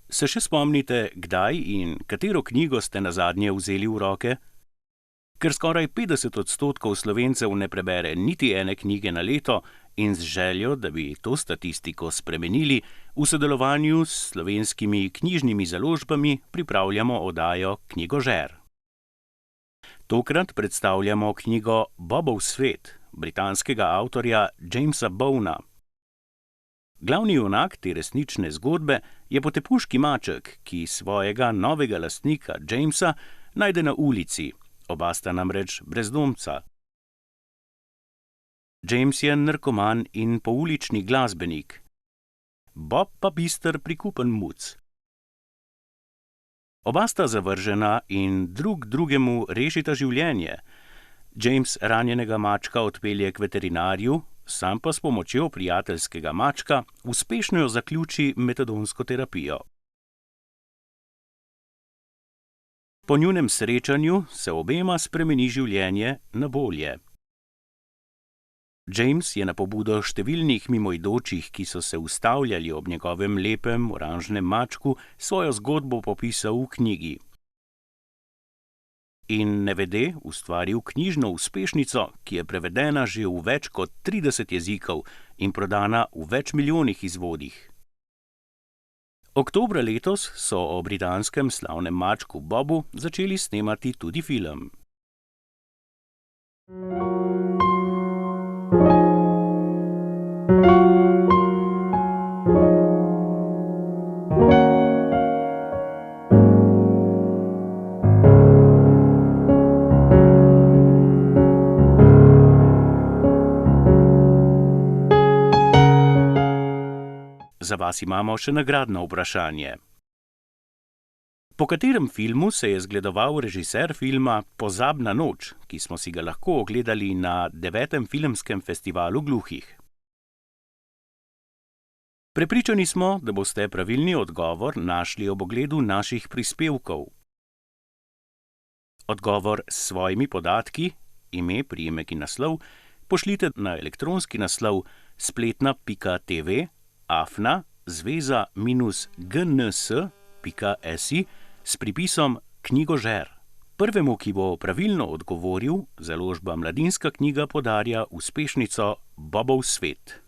Se še spomnite, kdaj in katero knjigo ste nazadnje vzeli v roke? Ker skoraj 50% Slovencev ne prebere niti ene knjige na leto in z željo, da bi to statistiko spremenili, v sodelovanju s slovenskimi knjižnimi založbami pripravljamo oddajo Knjigožer. Tokrat predstavljamo knjigo Bobov svet britanskega avtorja Jamesa Bowna. Glavni junak te resnične zgodbe je potepuški maček, ki svojega novega lastnika Jamesa najde na ulici, oba sta namreč brezdomca. James je narkoman in poulični glasbenik, Bob pa bister prikupen muc. Oba sta zavržena in drug drugemu rešita življenje. James ranjenega mačka odpelje k veterinarju, sam pa s pomočjo prijateljskega mačka uspešno zaključi metadonsko terapijo. Po njunem srečanju se obema spremeni življenje na bolje. James je na pobudo številnih mimoidočih, ki so se ustavljali ob njegovem lepem oranžnem mačku, svojo zgodbo popisal v knjigi. In nevede ustvaril knjižno uspešnico, ki je prevedena že v več kot 30 jezikov in prodana v več milijonih izvodih. Oktobra letos so o britanskem slavnem mačku Bobu začeli snemati tudi film. Za vas imamo še nagradno vprašanje. Po katerem filmu se je zgledoval režiser filma Pozabna noč, ki smo si ga lahko ogledali na 9. filmskem festivalu gluhih? Prepričani smo, da boste pravilni odgovor našli ob ogledu naših prispevkov. Odgovor s svojimi podatki, ime, priimek in naslov, pošljite na elektronski naslov spletna.zveza-gns.si s pripisom Knjigožer. Prvemu, ki bo pravilno odgovoril, založba Mladinska knjiga podarja uspešnico Bobov svet.